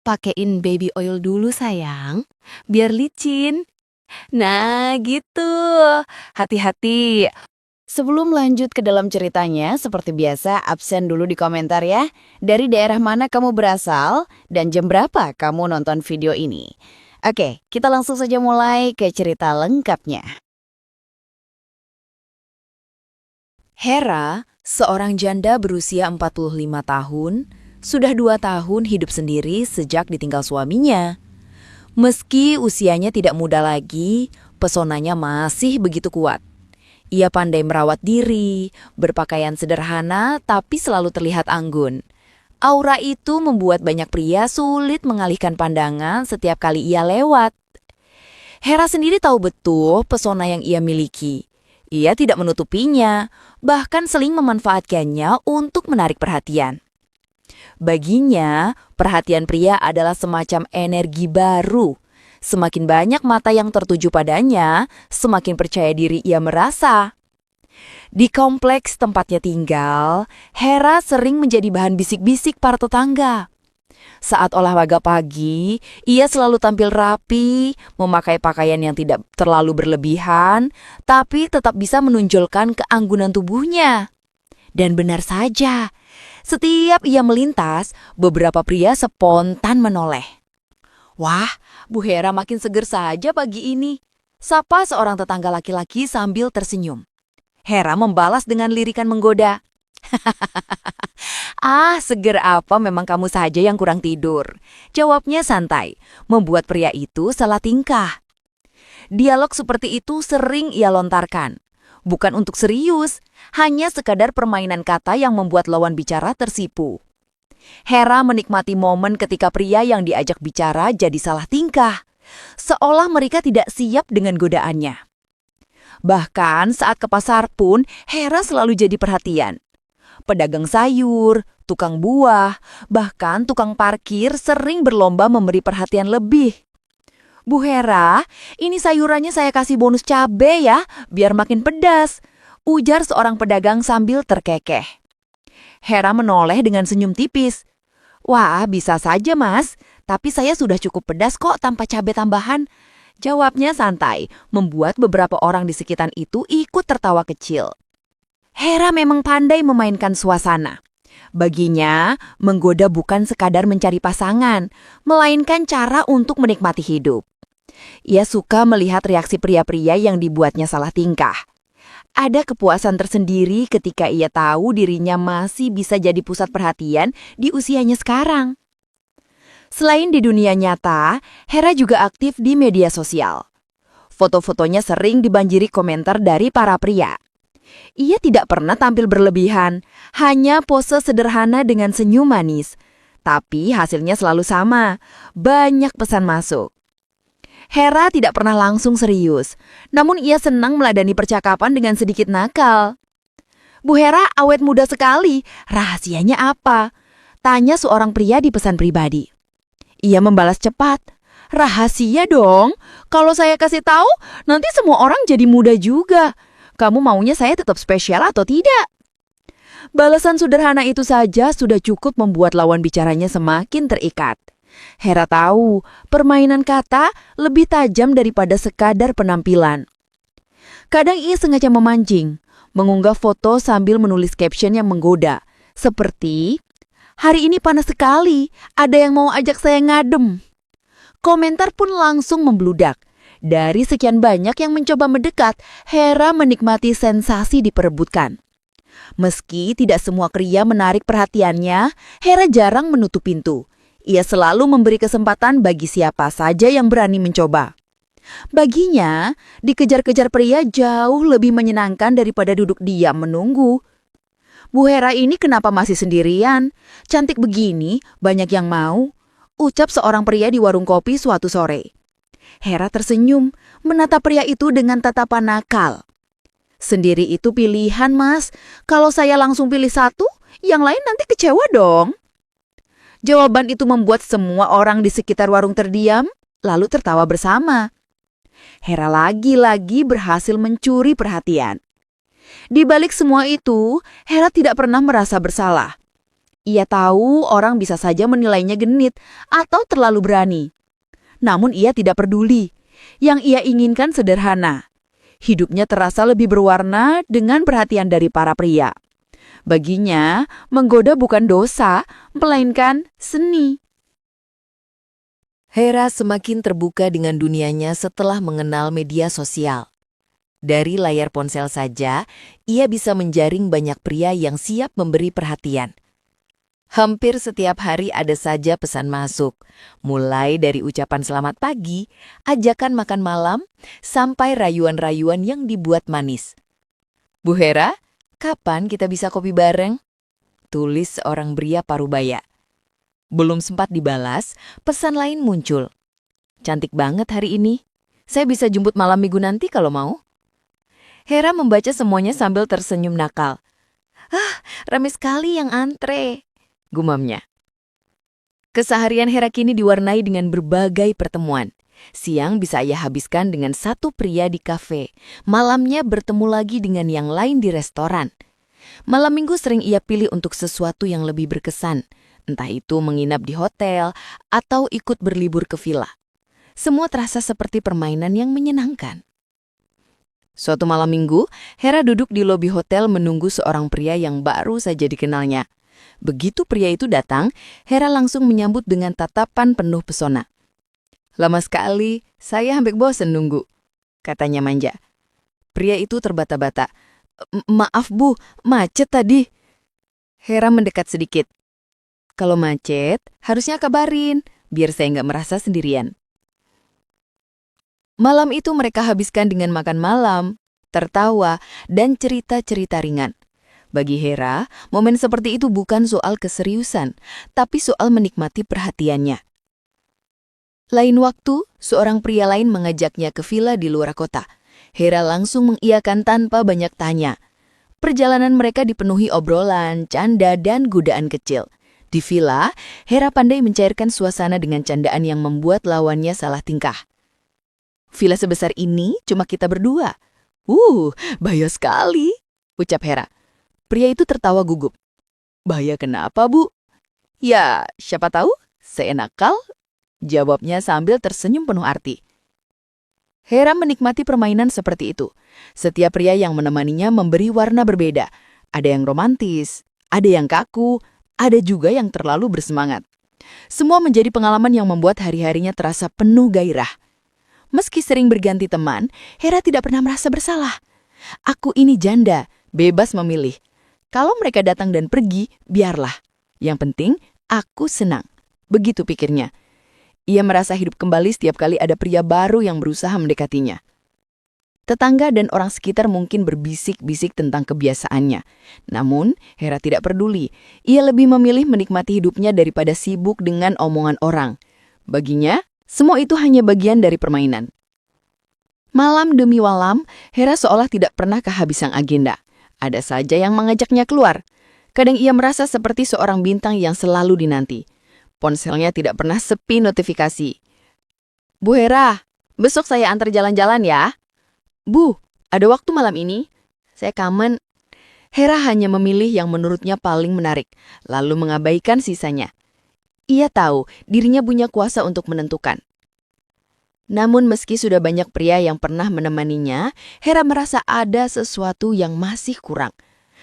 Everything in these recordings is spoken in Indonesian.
pakein baby oil dulu sayang, biar licin. Nah gitu, hati-hati. Sebelum lanjut ke dalam ceritanya, seperti biasa absen dulu di komentar ya. Dari daerah mana kamu berasal dan jam berapa kamu nonton video ini. Oke, kita langsung saja mulai ke cerita lengkapnya. Hera, seorang janda berusia 45 tahun, sudah 2 tahun hidup sendiri sejak ditinggal suaminya. Meski usianya tidak muda lagi, pesonanya masih begitu kuat. Ia pandai merawat diri, berpakaian sederhana tapi selalu terlihat anggun. Aura itu membuat banyak pria sulit mengalihkan pandangan setiap kali ia lewat. Hera sendiri tahu betul pesona yang ia miliki. Ia tidak menutupinya, bahkan sering memanfaatkannya untuk menarik perhatian. Baginya, perhatian pria adalah semacam energi baru. Semakin banyak mata yang tertuju padanya, semakin percaya diri ia merasa. Di kompleks tempatnya tinggal, Hera sering menjadi bahan bisik-bisik para tetangga. Saat olahraga pagi, ia selalu tampil rapi, memakai pakaian yang tidak terlalu berlebihan, tapi tetap bisa menonjolkan keanggunan tubuhnya. Dan benar saja, setiap ia melintas, beberapa pria spontan menoleh. Wah, Bu Hera makin seger saja pagi ini. Sapa seorang tetangga laki-laki sambil tersenyum. Hera membalas dengan lirikan menggoda. Ah, seger apa memang kamu saja yang kurang tidur. Jawabnya santai, membuat pria itu salah tingkah. Dialog seperti itu sering ia lontarkan. Bukan untuk serius, hanya sekadar permainan kata yang membuat lawan bicara tersipu. Hera menikmati momen ketika pria yang diajak bicara jadi salah tingkah, seolah mereka tidak siap dengan godaannya. Bahkan saat ke pasar pun, Hera selalu jadi perhatian. Pedagang sayur, tukang buah, bahkan tukang parkir sering berlomba memberi perhatian lebih. Bu Hera, ini sayurannya saya kasih bonus cabe ya, biar makin pedas, ujar seorang pedagang sambil terkekeh. Hera menoleh dengan senyum tipis. Wah, bisa saja mas, tapi saya sudah cukup pedas kok tanpa cabai tambahan. Jawabnya santai, membuat beberapa orang di sekitar itu ikut tertawa kecil. Hera memang pandai memainkan suasana. Baginya, menggoda bukan sekadar mencari pasangan, melainkan cara untuk menikmati hidup. Ia suka melihat reaksi pria-pria yang dibuatnya salah tingkah. Ada kepuasan tersendiri ketika ia tahu dirinya masih bisa jadi pusat perhatian di usianya sekarang. Selain di dunia nyata, Hera juga aktif di media sosial. Foto-fotonya sering dibanjiri komentar dari para pria. Ia tidak pernah tampil berlebihan, hanya pose sederhana dengan senyum manis. Tapi hasilnya selalu sama, banyak pesan masuk. Hera tidak pernah langsung serius, namun ia senang meladani percakapan dengan sedikit nakal. Bu Hera awet muda sekali, rahasianya apa? Tanya seorang pria di pesan pribadi. Ia membalas cepat, rahasia dong, kalau saya kasih tahu, nanti semua orang jadi muda juga. Kamu maunya saya tetap spesial atau tidak? Balasan sederhana itu saja sudah cukup membuat lawan bicaranya semakin terikat. Hera tahu, permainan kata lebih tajam daripada sekadar penampilan. Kadang ia sengaja memancing, mengunggah foto sambil menulis caption yang menggoda. Seperti, hari ini panas sekali, ada yang mau ajak saya ngadem. Komentar pun langsung membludak. Dari sekian banyak yang mencoba mendekat, Hera menikmati sensasi diperebutkan. Meski tidak semua pria menarik perhatiannya, Hera jarang menutup pintu. Ia selalu memberi kesempatan bagi siapa saja yang berani mencoba. Baginya, dikejar-kejar pria jauh lebih menyenangkan daripada duduk diam menunggu. Bu Hera ini kenapa masih sendirian? Cantik begini, banyak yang mau, ucap seorang pria di warung kopi suatu sore. Hera tersenyum, menatap pria itu dengan tatapan nakal. Sendiri itu pilihan, Mas. Kalau saya langsung pilih satu, yang lain nanti kecewa dong. Jawaban itu membuat semua orang di sekitar warung terdiam, lalu tertawa bersama. Hera lagi-lagi berhasil mencuri perhatian. Di balik semua itu, Hera tidak pernah merasa bersalah. Ia tahu orang bisa saja menilainya genit atau terlalu berani. Namun ia tidak peduli. Yang ia inginkan sederhana. Hidupnya terasa lebih berwarna dengan perhatian dari para pria. Baginya, menggoda bukan dosa, melainkan seni. Hera semakin terbuka dengan dunianya setelah mengenal media sosial. Dari layar ponsel saja, ia bisa menjaring banyak pria yang siap memberi perhatian. Hampir setiap hari ada saja pesan masuk, mulai dari ucapan selamat pagi, ajakan makan malam, sampai rayuan-rayuan yang dibuat manis. Bu Hera, kapan kita bisa kopi bareng? Tulis seorang pria parubaya. Belum sempat dibalas, pesan lain muncul. Cantik banget hari ini. Saya bisa jemput malam minggu nanti kalau mau. Hera membaca semuanya sambil tersenyum nakal. Ramai sekali yang antre, gumamnya. Keseharian Hera kini diwarnai dengan berbagai pertemuan. Siang bisa ia habiskan dengan satu pria di kafe. Malamnya bertemu lagi dengan yang lain di restoran. Malam minggu sering ia pilih untuk sesuatu yang lebih berkesan. Entah itu menginap di hotel atau ikut berlibur ke villa. Semua terasa seperti permainan yang menyenangkan. Suatu malam minggu, Hera duduk di lobi hotel menunggu seorang pria yang baru saja dikenalnya. Begitu pria itu datang, Hera langsung menyambut dengan tatapan penuh pesona. Lama sekali, saya hampir bosan nunggu, katanya manja. Pria itu terbata-bata. Maaf Bu, macet tadi. Hera mendekat sedikit. Kalau macet, harusnya kabarin, biar saya nggak merasa sendirian. Malam itu mereka habiskan dengan makan malam, tertawa, dan cerita-cerita ringan. Bagi Hera, momen seperti itu bukan soal keseriusan, tapi soal menikmati perhatiannya. Lain waktu, seorang pria lain mengajaknya ke villa di luar kota. Hera langsung mengiyakan tanpa banyak tanya. Perjalanan mereka dipenuhi obrolan, canda, dan godaan kecil. Di villa, Hera pandai mencairkan suasana dengan candaan yang membuat lawannya salah tingkah. Villa sebesar ini cuma kita berdua. Bahaya sekali, ucap Hera. Pria itu tertawa gugup. Bahaya kenapa, Bu? Ya, siapa tahu, saya nakal, jawabnya sambil tersenyum penuh arti. Hera menikmati permainan seperti itu. Setiap pria yang menemaninya memberi warna berbeda. Ada yang romantis, ada yang kaku, ada juga yang terlalu bersemangat. Semua menjadi pengalaman yang membuat hari-harinya terasa penuh gairah. Meski sering berganti teman, Hera tidak pernah merasa bersalah. Aku ini janda, bebas memilih. Kalau mereka datang dan pergi, biarlah. Yang penting, aku senang. Begitu pikirnya. Ia merasa hidup kembali setiap kali ada pria baru yang berusaha mendekatinya. Tetangga dan orang sekitar mungkin berbisik-bisik tentang kebiasaannya. Namun, Hera tidak peduli. Ia lebih memilih menikmati hidupnya daripada sibuk dengan omongan orang. Baginya, semua itu hanya bagian dari permainan. Malam demi malam, Hera seolah tidak pernah kehabisan agenda. Ada saja yang mengajaknya keluar. Kadang ia merasa seperti seorang bintang yang selalu dinanti. Ponselnya tidak pernah sepi notifikasi. Bu Hera, besok saya antar jalan-jalan ya. Bu, ada waktu malam ini? Saya kangen. Hera hanya memilih yang menurutnya paling menarik, lalu mengabaikan sisanya. Ia tahu dirinya punya kuasa untuk menentukan. Namun meski sudah banyak pria yang pernah menemaninya, Hera merasa ada sesuatu yang masih kurang.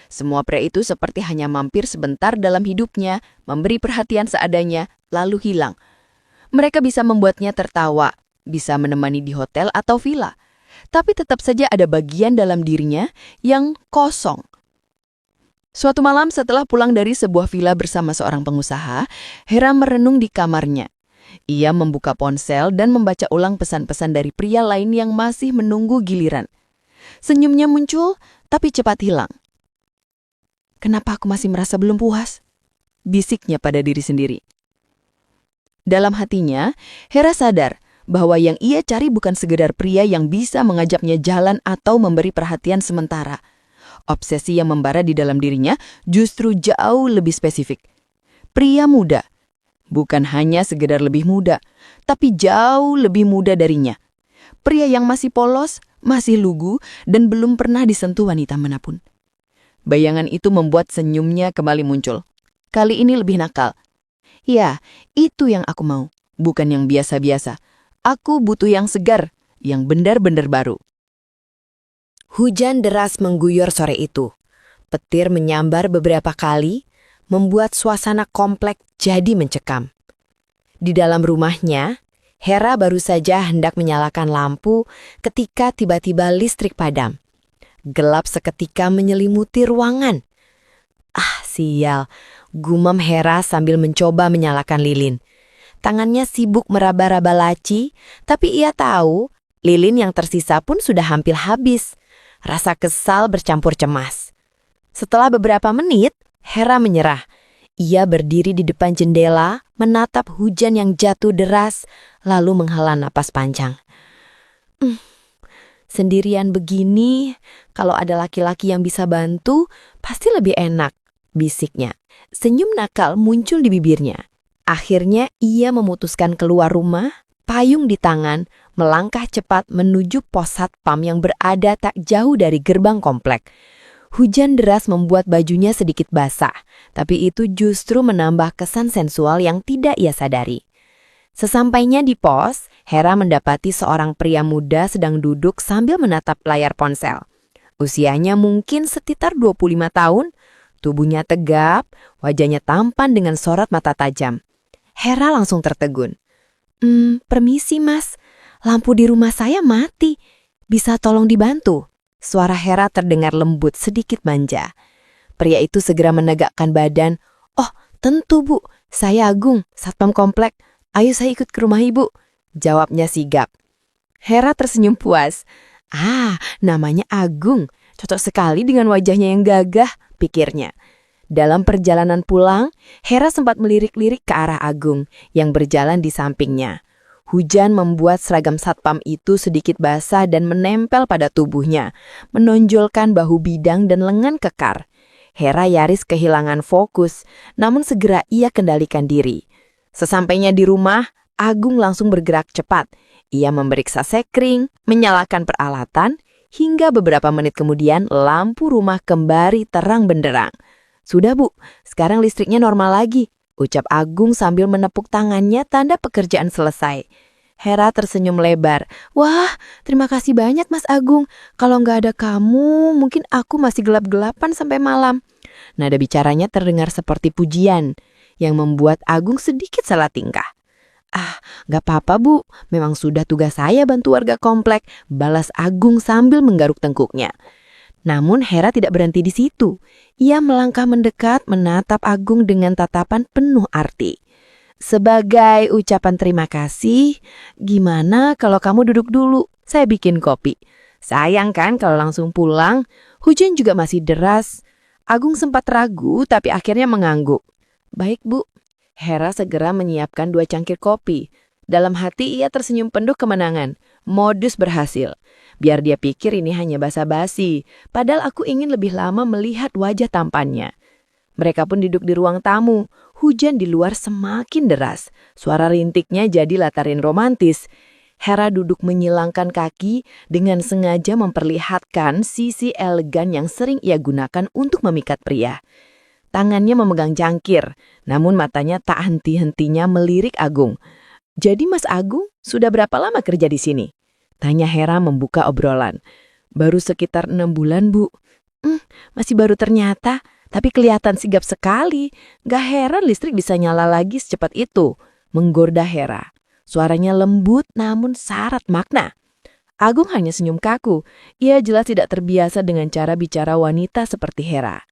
Semua pria itu seperti hanya mampir sebentar dalam hidupnya, memberi perhatian seadanya, lalu hilang. Mereka bisa membuatnya tertawa, bisa menemani di hotel atau villa. Tapi tetap saja ada bagian dalam dirinya yang kosong. Suatu malam setelah pulang dari sebuah villa bersama seorang pengusaha, Hera merenung di kamarnya. Ia membuka ponsel dan membaca ulang pesan-pesan dari pria lain yang masih menunggu giliran. Senyumnya muncul, tapi cepat hilang. Kenapa aku masih merasa belum puas? Bisiknya pada diri sendiri. Dalam hatinya, Hera sadar bahwa yang ia cari bukan sekedar pria yang bisa mengajaknya jalan atau memberi perhatian sementara. Obsesi yang membara di dalam dirinya justru jauh lebih spesifik. Pria muda. Bukan hanya sekedar lebih muda, tapi jauh lebih muda darinya. Pria yang masih polos, masih lugu, dan belum pernah disentuh wanita manapun. Bayangan itu membuat senyumnya kembali muncul. kali ini lebih nakal. Ya, itu yang aku mau, bukan yang biasa-biasa. Aku butuh yang segar, yang benar-benar baru. Hujan deras mengguyur sore itu. Petir menyambar beberapa kali, membuat suasana komplek jadi mencekam. Di dalam rumahnya, Hera baru saja hendak menyalakan lampu ketika tiba-tiba listrik padam. Gelap seketika menyelimuti ruangan. Ah, sial, gumam Hera sambil mencoba menyalakan lilin. Tangannya sibuk meraba-raba laci, tapi ia tahu lilin yang tersisa pun sudah hampir habis. Rasa kesal bercampur cemas. Setelah beberapa menit, Hera menyerah. Ia berdiri di depan jendela, menatap hujan yang jatuh deras, lalu menghela napas panjang. Sendirian begini, kalau ada laki-laki yang bisa bantu, pasti lebih enak, bisiknya. Senyum nakal muncul di bibirnya. Akhirnya ia memutuskan keluar rumah, payung di tangan, melangkah cepat menuju pos satpam yang berada tak jauh dari gerbang komplek. Hujan deras membuat bajunya sedikit basah, tapi itu justru menambah kesan sensual yang tidak ia sadari. Sesampainya di pos, Hera mendapati seorang pria muda sedang duduk sambil menatap layar ponsel. Usianya mungkin sekitar 25 tahun, tubuhnya tegap, wajahnya tampan dengan sorot mata tajam. Hera langsung tertegun. Permisi mas, lampu di rumah saya mati. Bisa tolong dibantu? Suara Hera terdengar lembut sedikit manja. Pria itu segera menegakkan badan. Oh, tentu bu, saya Agung, satpam komplek. Ayo saya ikut ke rumah ibu, jawabnya sigap. Hera tersenyum puas. Ah, namanya Agung, cocok sekali dengan wajahnya yang gagah, pikirnya. Dalam perjalanan pulang, Hera sempat melirik-lirik ke arah Agung yang berjalan di sampingnya. Hujan membuat seragam satpam itu sedikit basah dan menempel pada tubuhnya, menonjolkan bahu bidang dan lengan kekar. Hera nyaris kehilangan fokus, namun segera ia kendalikan diri. Sesampainya di rumah, Agung langsung bergerak cepat. Ia memeriksa sekring, menyalakan peralatan, hingga beberapa menit kemudian lampu rumah kembali terang benderang. Sudah bu, sekarang listriknya normal lagi, ucap Agung sambil menepuk tangannya tanda pekerjaan selesai. Hera tersenyum lebar. Wah, terima kasih banyak Mas Agung. Kalau nggak ada kamu, mungkin aku masih gelap-gelapan sampai malam. Nada bicaranya terdengar seperti pujian, yang membuat Agung sedikit salah tingkah. Ah, nggak apa-apa bu, memang sudah tugas saya bantu warga komplek, balas Agung sambil menggaruk tengkuknya. Namun Hera tidak berhenti di situ. Ia melangkah mendekat menatap Agung dengan tatapan penuh arti. Sebagai ucapan terima kasih, gimana kalau kamu duduk dulu, saya bikin kopi. Sayang kan kalau langsung pulang, hujan juga masih deras. Agung sempat ragu tapi akhirnya mengangguk. Baik bu, Hera segera menyiapkan 2 cangkir kopi. Dalam hati ia tersenyum penuh kemenangan. Modus berhasil. Biar dia pikir ini hanya basa-basi, padahal aku ingin lebih lama melihat wajah tampannya. Mereka pun duduk di ruang tamu. Hujan di luar semakin deras. Suara rintiknya jadi latarin romantis. Hera duduk menyilangkan kaki dengan sengaja memperlihatkan sisi elegan yang sering ia gunakan untuk memikat pria. Tangannya memegang cangkir, namun matanya tak henti-hentinya melirik Agung. Jadi Mas Agung sudah berapa lama kerja di sini? Tanya Hera membuka obrolan. Baru sekitar 6 bulan bu. Masih baru ternyata, tapi kelihatan sigap sekali. Gak heran listrik bisa nyala lagi secepat itu. Menggoda Hera. Suaranya lembut namun syarat makna. Agung hanya senyum kaku. Ia jelas tidak terbiasa dengan cara bicara wanita seperti Hera.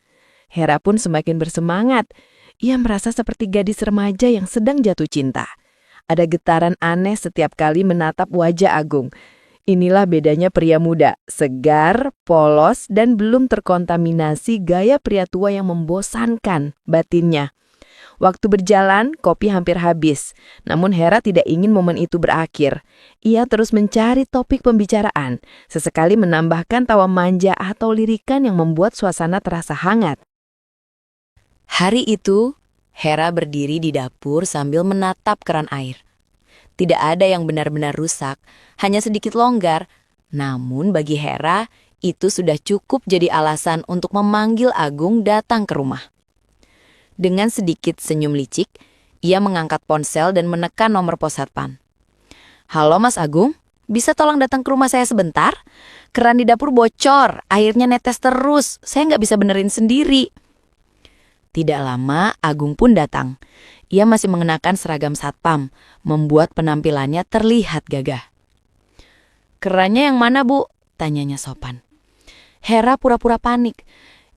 Hera pun semakin bersemangat. Ia merasa seperti gadis remaja yang sedang jatuh cinta. Ada getaran aneh setiap kali menatap wajah Agung. Inilah bedanya pria muda, segar, polos, dan belum terkontaminasi gaya pria tua yang membosankan batinnya. Waktu berjalan, kopi hampir habis. Namun Hera tidak ingin momen itu berakhir. Ia terus mencari topik pembicaraan, sesekali menambahkan tawa manja atau lirikan yang membuat suasana terasa hangat. Hari itu, Hera berdiri di dapur sambil menatap keran air. Tidak ada yang benar-benar rusak, hanya sedikit longgar. Namun bagi Hera, itu sudah cukup jadi alasan untuk memanggil Agung datang ke rumah. Dengan sedikit senyum licik, ia mengangkat ponsel dan menekan nomor pos satpam. Halo Mas Agung, bisa tolong datang ke rumah saya sebentar? Keran di dapur bocor, airnya netes terus, saya nggak bisa benerin sendiri. Tidak lama, Agung pun datang. Ia masih mengenakan seragam satpam, membuat penampilannya terlihat gagah. Kerannya yang mana, Bu? Tanyanya sopan. Hera pura-pura panik.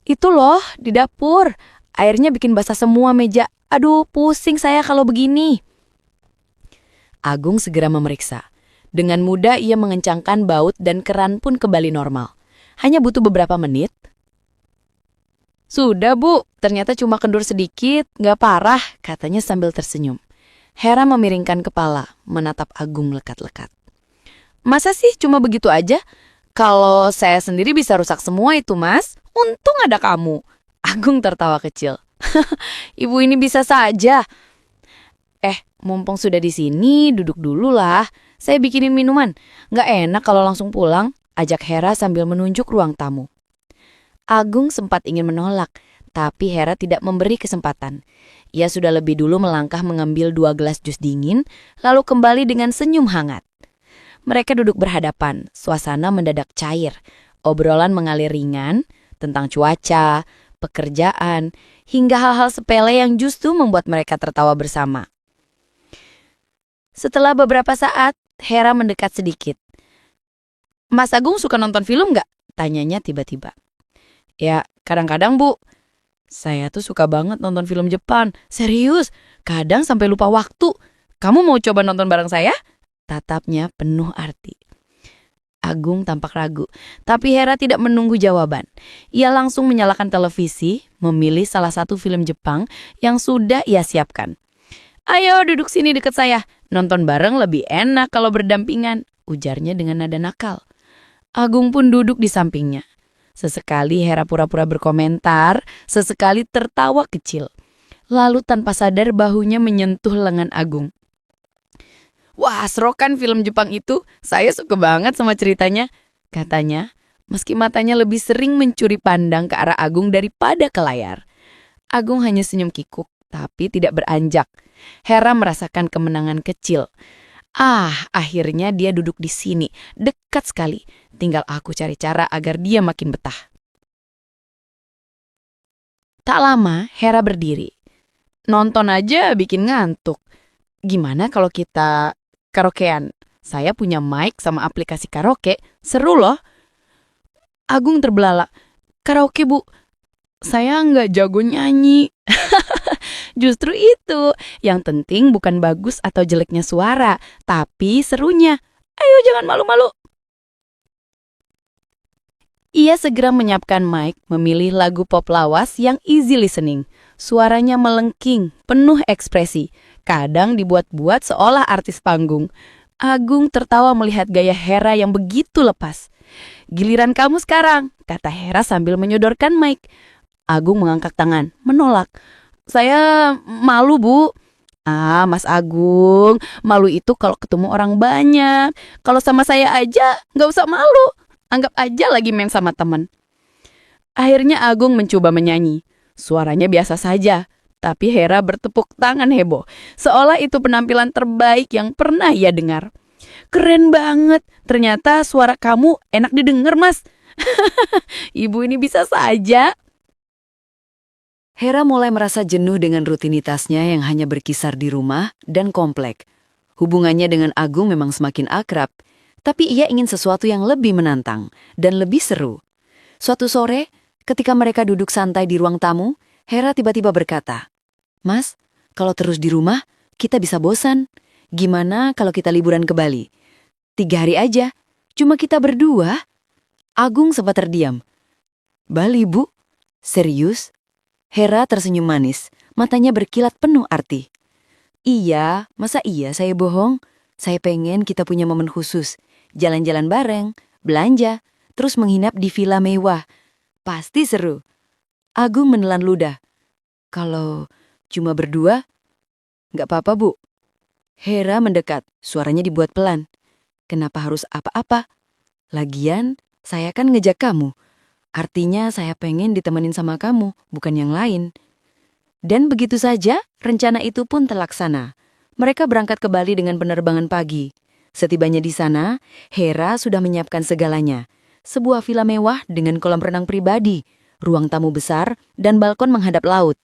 Itu loh, di dapur. Airnya bikin basah semua meja. Aduh, pusing saya kalau begini. Agung segera memeriksa. Dengan mudah ia mengencangkan baut dan keran pun kembali normal. Hanya butuh beberapa menit. Sudah Bu, ternyata cuma kendur sedikit, gak parah, katanya sambil tersenyum. Hera memiringkan kepala, menatap Agung lekat-lekat. Masa sih cuma begitu aja? Kalau saya sendiri bisa rusak semua itu Mas, untung ada kamu. Agung tertawa kecil. Ibu ini bisa saja. Mumpung sudah di sini, duduk dulu lah. Saya bikinin minuman. Gak enak kalau langsung pulang, ajak Hera sambil menunjuk ruang tamu. Agung sempat ingin menolak, tapi Hera tidak memberi kesempatan. Ia sudah lebih dulu melangkah mengambil 2 gelas jus dingin, lalu kembali dengan senyum hangat. Mereka duduk berhadapan, suasana mendadak cair. Obrolan mengalir ringan tentang cuaca, pekerjaan, hingga hal-hal sepele yang justru membuat mereka tertawa bersama. Setelah beberapa saat, Hera mendekat sedikit. Mas Agung suka nonton film nggak? Tanyanya tiba-tiba. Ya, kadang-kadang Bu. Saya tuh suka banget nonton film Jepang. Serius, kadang sampai lupa waktu. Kamu mau coba nonton bareng saya? Tatapnya penuh arti. Agung tampak ragu, tapi Hera tidak menunggu jawaban. Ia langsung menyalakan televisi, memilih salah satu film Jepang yang sudah ia siapkan. Ayo duduk sini dekat saya, nonton bareng lebih enak kalau berdampingan, ujarnya dengan nada nakal. Agung pun duduk di sampingnya. Sesekali Hera pura-pura berkomentar, sesekali tertawa kecil. Lalu tanpa sadar bahunya menyentuh lengan Agung. Wah, seru kan film Jepang itu? Saya suka banget sama ceritanya, katanya, meski matanya lebih sering mencuri pandang ke arah Agung daripada ke layar. Agung hanya senyum kikuk, tapi tidak beranjak. Hera merasakan kemenangan kecil. Akhirnya dia duduk di sini, dekat sekali. Tinggal aku cari cara agar dia makin betah. Tak lama, Hera berdiri. Nonton aja bikin ngantuk. Gimana kalau kita karaokean? Saya punya mic sama aplikasi karaoke, seru loh. Agung terbelalak. Karaoke Bu, saya nggak jago nyanyi. Justru itu, yang penting bukan bagus atau jeleknya suara, tapi serunya. Ayo jangan malu-malu. Ia segera menyiapkan mic, memilih lagu pop lawas yang easy listening. Suaranya melengking, penuh ekspresi. Kadang dibuat-buat seolah artis panggung. Agung tertawa melihat gaya Hera yang begitu lepas. Giliran kamu sekarang, kata Hera sambil menyodorkan mic. Agung mengangkat tangan, menolak. Saya malu Bu. Mas Agung, malu itu kalau ketemu orang banyak. Kalau sama saya aja, nggak usah malu. Anggap aja lagi main sama teman. Akhirnya Agung mencoba menyanyi. Suaranya biasa saja, tapi Hera bertepuk tangan heboh. Seolah itu penampilan terbaik yang pernah ia dengar. Keren banget, ternyata suara kamu enak didengar Mas. Ibu ini bisa saja. Hera mulai merasa jenuh dengan rutinitasnya yang hanya berkisar di rumah dan komplek. Hubungannya dengan Agung memang semakin akrab, tapi ia ingin sesuatu yang lebih menantang dan lebih seru. Suatu sore, ketika mereka duduk santai di ruang tamu, Hera tiba-tiba berkata, Mas, kalau terus di rumah, kita bisa bosan. Gimana kalau kita liburan ke Bali? 3 hari aja, cuma kita berdua. Agung sempat terdiam. Bali, Bu? Serius? Hera tersenyum manis, matanya berkilat penuh arti. Iya, masa iya saya bohong? Saya pengen kita punya momen khusus. Jalan-jalan bareng, belanja, terus menginap di villa mewah. Pasti seru. Agung menelan ludah. Kalau cuma berdua, nggak apa-apa Bu. Hera mendekat, suaranya dibuat pelan. Kenapa harus apa-apa? Lagian, saya kan ngejak kamu. Artinya saya pengen ditemenin sama kamu, bukan yang lain. Dan begitu saja, rencana itu pun terlaksana. Mereka berangkat ke Bali dengan penerbangan pagi. Setibanya di sana, Hera sudah menyiapkan segalanya. Sebuah villa mewah dengan kolam renang pribadi, ruang tamu besar, dan balkon menghadap laut.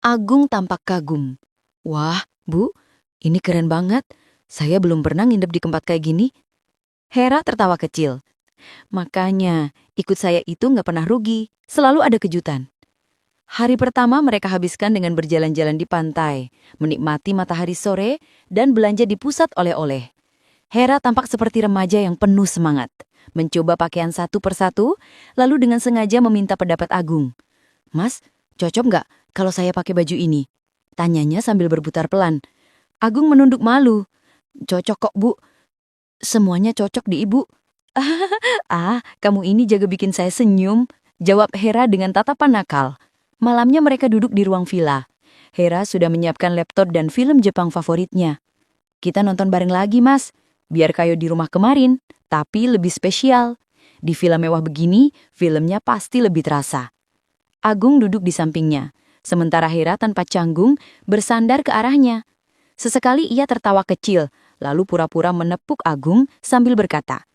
Agung tampak kagum. Wah, Bu, ini keren banget. Saya belum pernah nginep di tempat kayak gini. Hera tertawa kecil. Makanya, ikut saya itu nggak pernah rugi. Selalu ada kejutan. Hari pertama mereka habiskan dengan berjalan-jalan di pantai, menikmati matahari sore, dan belanja di pusat oleh-oleh. Hera tampak seperti remaja yang penuh semangat, mencoba pakaian satu persatu, lalu dengan sengaja meminta pendapat Agung. Mas, cocok nggak kalau saya pakai baju ini? Tanyanya sambil berputar pelan. Agung menunduk malu. Cocok kok, Bu. Semuanya cocok di Ibu. Kamu ini jaga bikin saya senyum, jawab Hera dengan tatapan nakal. Malamnya mereka duduk di ruang villa. Hera sudah menyiapkan laptop dan film Jepang favoritnya. Kita nonton bareng lagi, Mas. Biar kayak di rumah kemarin, tapi lebih spesial. Di villa mewah begini, filmnya pasti lebih terasa. Agung duduk di sampingnya, sementara Hera tanpa canggung bersandar ke arahnya. Sesekali ia tertawa kecil, lalu pura-pura menepuk Agung sambil berkata,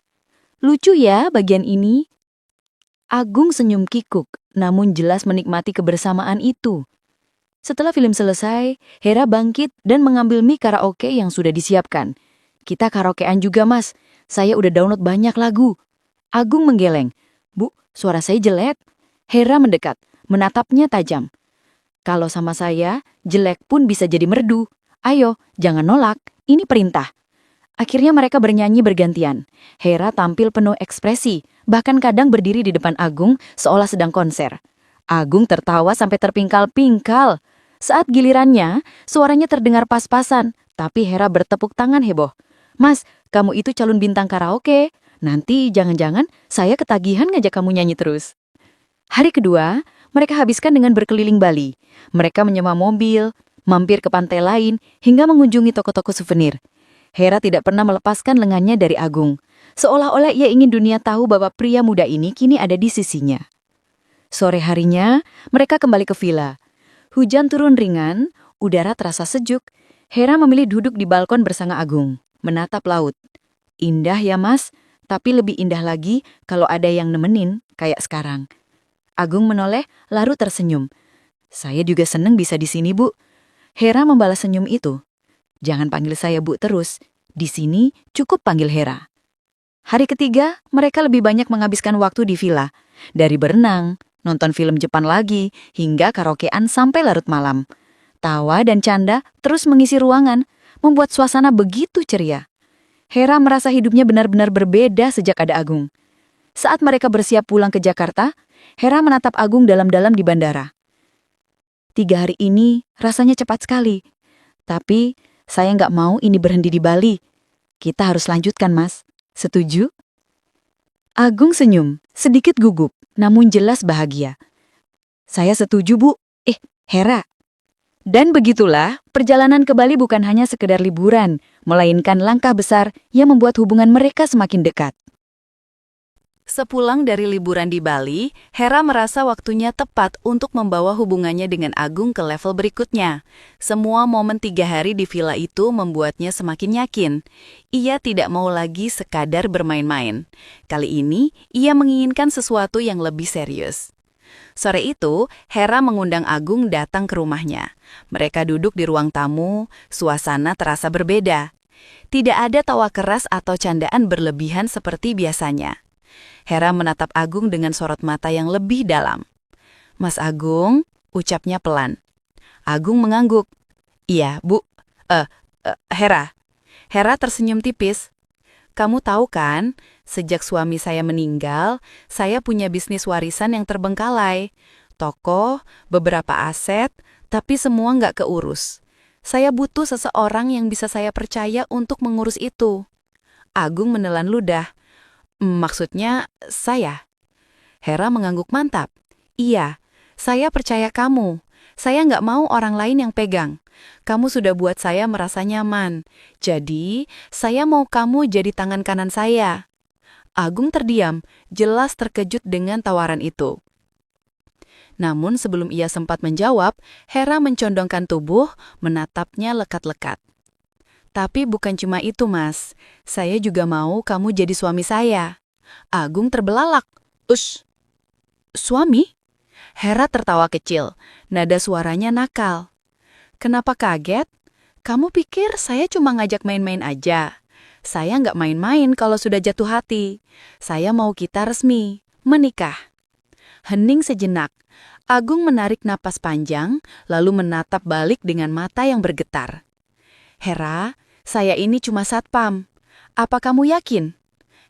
"Lucu ya bagian ini." Agung senyum kikuk, namun jelas menikmati kebersamaan itu. Setelah film selesai, Hera bangkit dan mengambil mic karaoke yang sudah disiapkan. Kita karaokean juga, Mas. Saya udah download banyak lagu. Agung menggeleng. Bu, suara saya jelek. Hera mendekat, menatapnya tajam. Kalau sama saya, jelek pun bisa jadi merdu. Ayo, jangan nolak. Ini perintah. Akhirnya mereka bernyanyi bergantian. Hera tampil penuh ekspresi, bahkan kadang berdiri di depan Agung seolah sedang konser. Agung tertawa sampai terpingkal-pingkal. Saat gilirannya, suaranya terdengar pas-pasan, tapi Hera bertepuk tangan heboh. Mas, kamu itu calon bintang karaoke. Nanti jangan-jangan saya ketagihan ngajak kamu nyanyi terus. Hari kedua, mereka habiskan dengan berkeliling Bali. Mereka menyewa mobil, mampir ke pantai lain, hingga mengunjungi toko-toko souvenir. Hera tidak pernah melepaskan lengannya dari Agung. Seolah-olah ia ingin dunia tahu bahwa pria muda ini kini ada di sisinya. Sore harinya, mereka kembali ke villa. Hujan turun ringan, udara terasa sejuk. Hera memilih duduk di balkon bersama Agung, menatap laut. Indah ya, Mas, tapi lebih indah lagi kalau ada yang nemenin, kayak sekarang. Agung menoleh, lalu tersenyum. Saya juga seneng bisa di sini, Bu. Hera membalas senyum itu. Jangan panggil saya Bu terus. Di sini cukup panggil Hera. Hari ketiga, mereka lebih banyak menghabiskan waktu di villa. Dari berenang, nonton film Jepang lagi, hingga karaokean sampai larut malam. Tawa dan canda terus mengisi ruangan, membuat suasana begitu ceria. Hera merasa hidupnya benar-benar berbeda sejak ada Agung. Saat mereka bersiap pulang ke Jakarta, Hera menatap Agung dalam-dalam di bandara. 3 hari ini rasanya cepat sekali. Tapi saya nggak mau ini berhenti di Bali. Kita harus lanjutkan, Mas. Setuju? Agung senyum, sedikit gugup, namun jelas bahagia. Saya setuju, Bu. Hera. Dan begitulah, perjalanan ke Bali bukan hanya sekedar liburan, melainkan langkah besar yang membuat hubungan mereka semakin dekat. Sepulang dari liburan di Bali, Hera merasa waktunya tepat untuk membawa hubungannya dengan Agung ke level berikutnya. Semua momen 3 hari di villa itu membuatnya semakin yakin. Ia tidak mau lagi sekadar bermain-main. Kali ini, ia menginginkan sesuatu yang lebih serius. Sore itu, Hera mengundang Agung datang ke rumahnya. Mereka duduk di ruang tamu, suasana terasa berbeda. Tidak ada tawa keras atau candaan berlebihan seperti biasanya. Hera menatap Agung dengan sorot mata yang lebih dalam. Mas Agung, ucapnya pelan. Agung mengangguk. Iya, Bu. Hera. Hera tersenyum tipis. Kamu tahu kan, sejak suami saya meninggal, saya punya bisnis warisan yang terbengkalai. Toko, beberapa aset, tapi semua nggak keurus. Saya butuh seseorang yang bisa saya percaya untuk mengurus itu. Agung menelan ludah. Maksudnya, saya. Hera mengangguk mantap. Iya, saya percaya kamu. Saya nggak mau orang lain yang pegang. Kamu sudah buat saya merasa nyaman. Jadi, saya mau kamu jadi tangan kanan saya. Agung terdiam, jelas terkejut dengan tawaran itu. Namun sebelum ia sempat menjawab, Hera mencondongkan tubuh, menatapnya lekat-lekat. Tapi bukan cuma itu, Mas. Saya juga mau kamu jadi suami saya. Agung terbelalak. Ush, suami? Hera tertawa kecil, nada suaranya nakal. Kenapa kaget? Kamu pikir saya cuma ngajak main-main aja? Saya nggak main-main kalau sudah jatuh hati. Saya mau kita resmi, menikah. Hening sejenak. Agung menarik napas panjang, lalu menatap balik dengan mata yang bergetar. Hera, saya ini cuma satpam. Apa kamu yakin?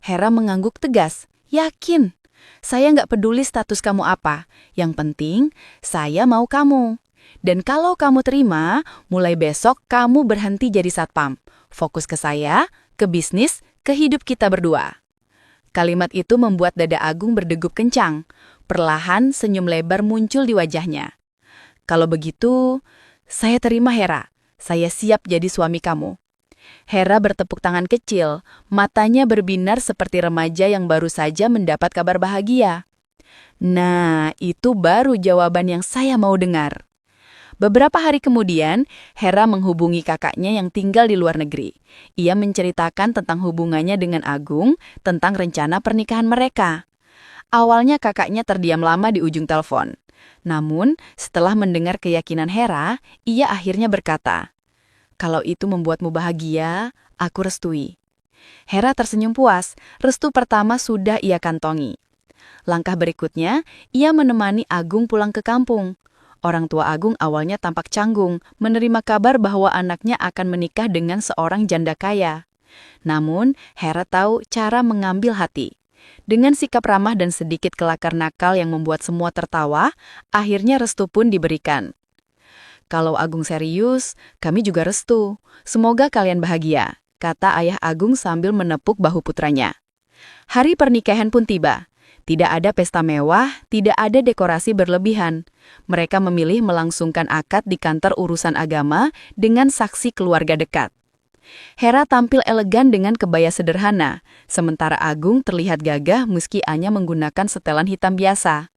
Hera mengangguk tegas. Yakin. Saya nggak peduli status kamu apa. Yang penting, saya mau kamu. Dan kalau kamu terima, mulai besok kamu berhenti jadi satpam. Fokus ke saya, ke bisnis, ke hidup kita berdua. Kalimat itu membuat dada Agung berdegup kencang. Perlahan senyum lebar muncul di wajahnya. Kalau begitu, saya terima Hera. Saya siap jadi suami kamu. Hera bertepuk tangan kecil, matanya berbinar seperti remaja yang baru saja mendapat kabar bahagia. Nah, itu baru jawaban yang saya mau dengar. Beberapa hari kemudian, Hera menghubungi kakaknya yang tinggal di luar negeri. Ia menceritakan tentang hubungannya dengan Agung, tentang rencana pernikahan mereka. Awalnya kakaknya terdiam lama di ujung telepon. Namun, setelah mendengar keyakinan Hera, ia akhirnya berkata, "Kalau itu membuatmu bahagia, aku restui." Hera tersenyum puas, restu pertama sudah ia kantongi. Langkah berikutnya, ia menemani Agung pulang ke kampung. Orang tua Agung awalnya tampak canggung, menerima kabar bahwa anaknya akan menikah dengan seorang janda kaya. Namun, Hera tahu cara mengambil hati. Dengan sikap ramah dan sedikit kelakar nakal yang membuat semua tertawa, akhirnya restu pun diberikan. Kalau Agung serius, kami juga restu. Semoga kalian bahagia, kata ayah Agung sambil menepuk bahu putranya. Hari pernikahan pun tiba. Tidak ada pesta mewah, tidak ada dekorasi berlebihan. Mereka memilih melangsungkan akad di kantor urusan agama dengan saksi keluarga dekat. Hera tampil elegan dengan kebaya sederhana, sementara Agung terlihat gagah meski hanya menggunakan setelan hitam biasa.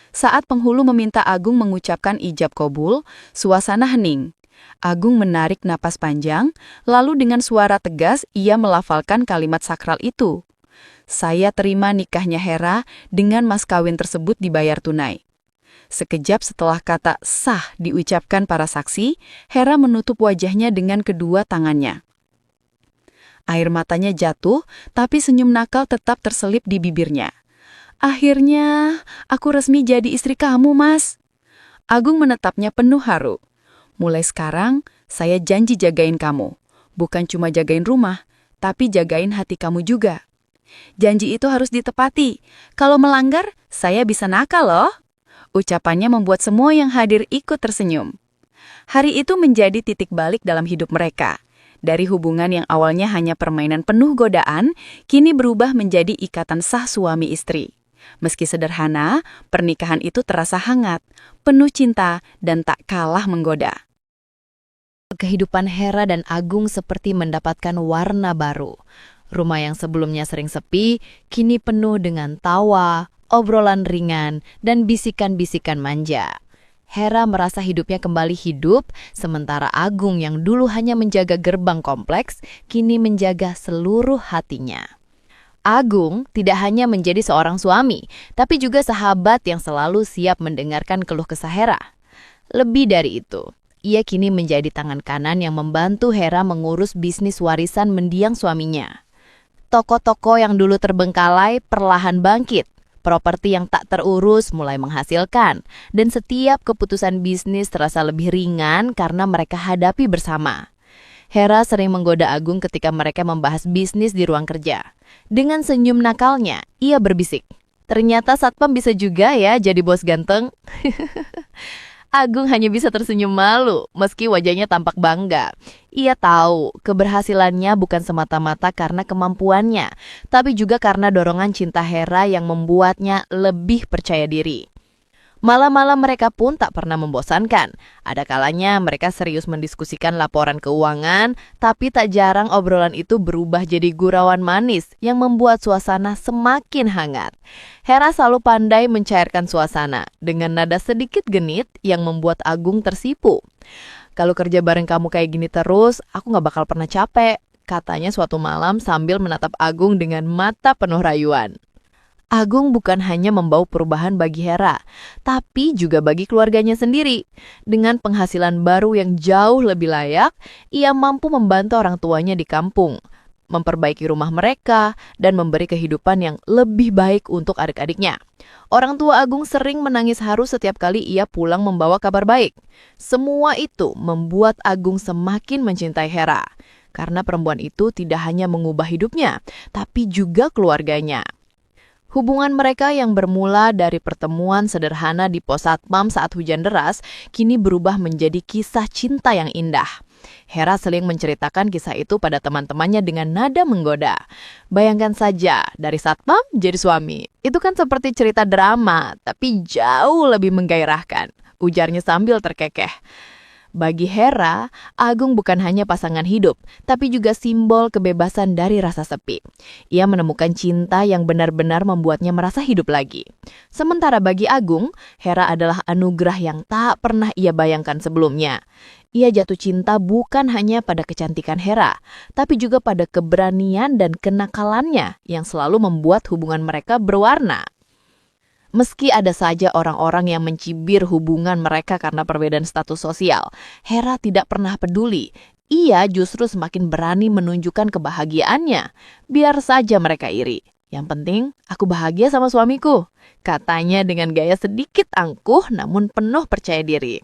Saat penghulu meminta Agung mengucapkan ijab kabul, suasana hening. Agung menarik napas panjang, lalu dengan suara tegas ia melafalkan kalimat sakral itu. Saya terima nikahnya Hera dengan mas kawin tersebut dibayar tunai. Sekejap setelah kata sah diucapkan para saksi, Hera menutup wajahnya dengan kedua tangannya. Air matanya jatuh, tapi senyum nakal tetap terselip di bibirnya. Akhirnya, aku resmi jadi istri kamu, Mas. Agung menatapnya penuh haru. Mulai sekarang, saya janji jagain kamu. Bukan cuma jagain rumah, tapi jagain hati kamu juga. Janji itu harus ditepati. Kalau melanggar, saya bisa nakal loh. Ucapannya membuat semua yang hadir ikut tersenyum. Hari itu menjadi titik balik dalam hidup mereka. Dari hubungan yang awalnya hanya permainan penuh godaan, kini berubah menjadi ikatan sah suami istri. Meski sederhana, pernikahan itu terasa hangat, penuh cinta, dan tak kalah menggoda. Kehidupan Hera dan Agung seperti mendapatkan warna baru. Rumah yang sebelumnya sering sepi, kini penuh dengan tawa, obrolan ringan, dan bisikan-bisikan manja. Hera merasa hidupnya kembali hidup, sementara Agung yang dulu hanya menjaga gerbang kompleks, kini menjaga seluruh hatinya. Agung tidak hanya menjadi seorang suami, tapi juga sahabat yang selalu siap mendengarkan keluh kesah Hera. Lebih dari itu, ia kini menjadi tangan kanan yang membantu Hera mengurus bisnis warisan mendiang suaminya. Toko-toko yang dulu terbengkalai perlahan bangkit. Properti yang tak terurus mulai menghasilkan, dan setiap keputusan bisnis terasa lebih ringan karena mereka hadapi bersama. Hera sering menggoda Agung ketika mereka membahas bisnis di ruang kerja. Dengan senyum nakalnya, ia berbisik, "Ternyata satpam bisa juga ya jadi bos ganteng." Agung hanya bisa tersenyum malu, meski wajahnya tampak bangga. Ia tahu keberhasilannya bukan semata-mata karena kemampuannya, tapi juga karena dorongan cinta Hera yang membuatnya lebih percaya diri. Malam-malam mereka pun tak pernah membosankan. Ada kalanya mereka serius mendiskusikan laporan keuangan, tapi tak jarang obrolan itu berubah jadi gurauan manis yang membuat suasana semakin hangat. Hera selalu pandai mencairkan suasana dengan nada sedikit genit yang membuat Agung tersipu. "Kalau kerja bareng kamu kayak gini terus, aku gak bakal pernah capek," katanya suatu malam sambil menatap Agung dengan mata penuh rayuan. Agung bukan hanya membawa perubahan bagi Hera, tapi juga bagi keluarganya sendiri. Dengan penghasilan baru yang jauh lebih layak, ia mampu membantu orang tuanya di kampung, memperbaiki rumah mereka, dan memberi kehidupan yang lebih baik untuk adik-adiknya. Orang tua Agung sering menangis haru setiap kali ia pulang membawa kabar baik. Semua itu membuat Agung semakin mencintai Hera, karena perempuan itu tidak hanya mengubah hidupnya, tapi juga keluarganya. Hubungan mereka yang bermula dari pertemuan sederhana di pos satpam saat hujan deras, kini berubah menjadi kisah cinta yang indah. Hera sering menceritakan kisah itu pada teman-temannya dengan nada menggoda. "Bayangkan saja, dari satpam jadi suami. Itu kan seperti cerita drama, tapi jauh lebih menggairahkan," ujarnya sambil terkekeh. Bagi Hera, Agung bukan hanya pasangan hidup, tapi juga simbol kebebasan dari rasa sepi. Ia menemukan cinta yang benar-benar membuatnya merasa hidup lagi. Sementara bagi Agung, Hera adalah anugerah yang tak pernah ia bayangkan sebelumnya. Ia jatuh cinta bukan hanya pada kecantikan Hera, tapi juga pada keberanian dan kenakalannya yang selalu membuat hubungan mereka berwarna. Meski ada saja orang-orang yang mencibir hubungan mereka karena perbedaan status sosial, Hera tidak pernah peduli. Ia justru semakin berani menunjukkan kebahagiaannya. "Biar saja mereka iri. Yang penting, aku bahagia sama suamiku," katanya dengan gaya sedikit angkuh namun penuh percaya diri.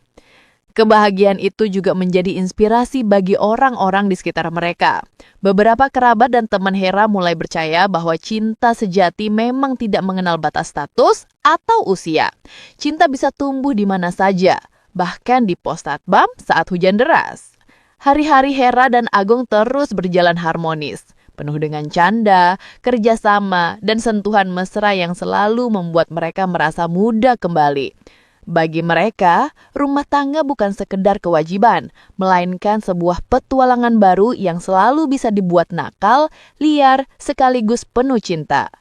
Kebahagiaan itu juga menjadi inspirasi bagi orang-orang di sekitar mereka. Beberapa kerabat dan teman Hera mulai percaya bahwa cinta sejati memang tidak mengenal batas status atau usia. Cinta bisa tumbuh di mana saja, bahkan di pos satpam saat hujan deras. Hari-hari Hera dan Agung terus berjalan harmonis, penuh dengan canda, kerjasama, dan sentuhan mesra yang selalu membuat mereka merasa muda kembali. Bagi mereka, rumah tangga bukan sekedar kewajiban, melainkan sebuah petualangan baru yang selalu bisa dibuat nakal, liar, sekaligus penuh cinta.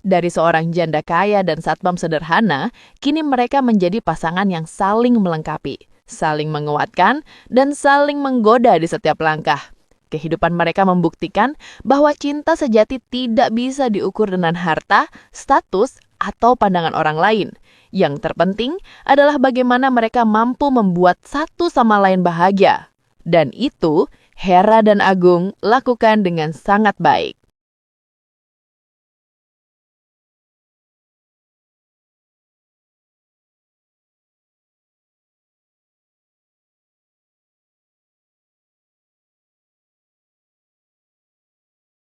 Dari seorang janda kaya dan satpam sederhana, kini mereka menjadi pasangan yang saling melengkapi, saling menguatkan, dan saling menggoda di setiap langkah. Kehidupan mereka membuktikan bahwa cinta sejati tidak bisa diukur dengan harta, status, atau pandangan orang lain. Yang terpenting adalah bagaimana mereka mampu membuat satu sama lain bahagia. Dan itu Hera dan Agung lakukan dengan sangat baik.